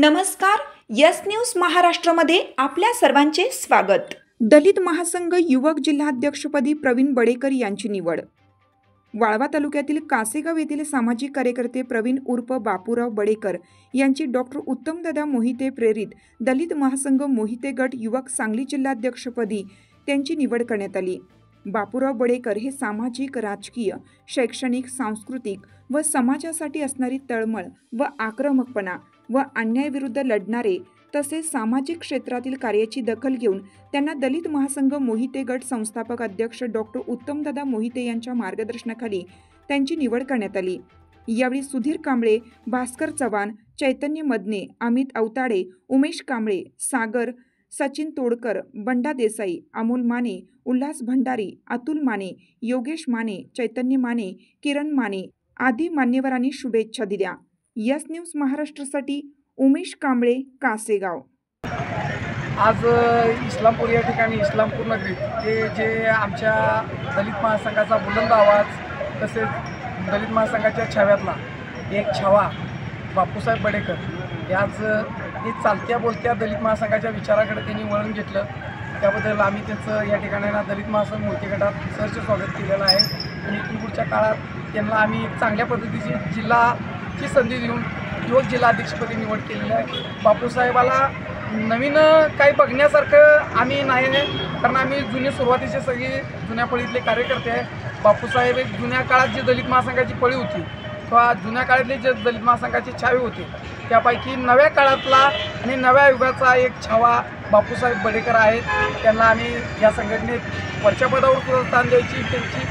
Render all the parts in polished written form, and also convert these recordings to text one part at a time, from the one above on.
नमस्कार. Yes news महाराष्ट्रामध्ये आपल्या सर्वांचे स्वागत. दलित महासंघ युवक जिल्हाध्यक्षपदी प्रवीण बडेकर यांची निवड. वाळवा तालुक्यातील कासेगाव येथील सामाजिक कार्यकर्ते प्रवीण उर्फ बापूराव बडेकर यांची डॉक्टर उत्तमदादा मोहिते प्रेरित दलित महासंघ मोहिते गट युवक सांगली जिल्हाध्यक्षपदी त्यांची निवड करण्यात आली. बापूराव बडेकर हे सामाजिक, राजकीय, शैक्षणिक, सांस्कृतिक व समाजासाठी असणारी तळमळ व आक्रमकपणा व अन्यायाविरुद्ध लढणारे तसेच सामाजिक क्षेत्रातील कार्याची दखल घेऊन त्यांना दलित महासंघ मोहिते गट संस्थापक अध्यक्ष डॉक्टर उत्तमदादा मोहिते यांच्या मार्गदर्शनाखाली त्यांची निवड करण्यात आली. यावेळी सुधीर कांबळे, भास्कर चव्हाण, चैतन्य मदने, अमित अवताडे, उमेश कांबळे, सागर, सचिन तोडकर, बंडा देसाई, अमोल माने, उल्हास भंडारी, अतुल माने, योगेश माने, चैतन्य माने, किरण माने आदी मान्यवरांनी शुभेच्छा दिल्या. यस न्यूज महाराष्ट्रासाठी उमेश कांबळे, कासेगाव. आज इस्लामपूर या ठिकाणी इस्लामपूर नगरीत हे जे आमच्या दलित महासंघाचा बुलंद आवाज तसेच दलित महासंघाच्या छाव्यातला एक छावा बापूसाहेब बडेकर हे आज हे चालत्या बोलत्या दलित महासंघाच्या विचाराकडे त्यांनी वळण घेतलं. त्याबद्दल आम्ही त्यांचं या ठिकाणी दलित महासंघ मोहिते गटात सहर्ष स्वागत केलेलं आहे आणि इथून पुढच्या काळात त्यांना आम्ही चांगल्या पद्धतीची जिल्हाची संधी देऊन युवक जिल्हाध्यक्षपदी निवड केलेली आहे. बापूसाहेबाला नवीन काही बघण्यासारखं आम्ही नाही आहे, कारण आम्ही जुनी सुरुवातीचे सगळे जुन्या पळीतले कार्यकर्ते आहे. बापूसाहेब एक जुन्या काळात जी दलित महासंघाची पळी होती किंवा जुन्या काळातले जे दलित महासंघाची छावे होते त्यापैकी नव्या काळातला आणि नव्या युगाचा एक छावा बापूसाहेब बडेकर आहेत. त्यांना आम्ही या संघटनेत वरच्या पदावर सुद्धा स्थान द्यायची त्यांची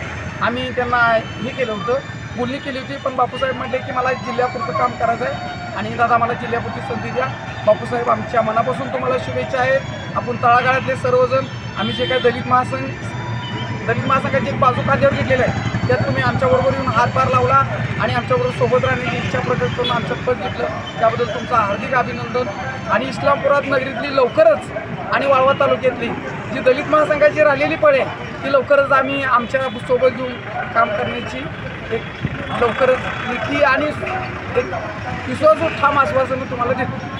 आम्ही त्यांना हे केलं होतं, बोलणी केली होती. पण बापूसाहेब म्हटले की मला जिल्ह्यापुरतं काम करायचं आहे आणि दादा मला जिल्ह्यापुरती संधी द्या. बापूसाहेब आमच्या मनापासून तुम्हाला शुभेच्छा आहेत. आपण तळागाळातले सर्वजण आम्ही जे काही दलित महासंघाची एक बाजू खांद्यावर घेतलेलं आहे त्यात तुम्ही आमच्याबरोबर येऊन हातभार लावला आणि आमच्याबरोबर सोबत राहण्याची इच्छा प्रकट करून आमचं पद घेतलं, त्याबद्दल तुमचं हार्दिक अभिनंदन. आणि इस्लामपुरात नगरीतली लवकरच आणि वाळवा तालुक्यातली जी दलित महासंघाची राहिलेली पळे ती लवकरच आम्ही आमच्या सोबत घेऊन काम करण्याची एक लवकरच लेखी आणि एक विश्वासू ठाम आश्वासन तुम्हाला देतो.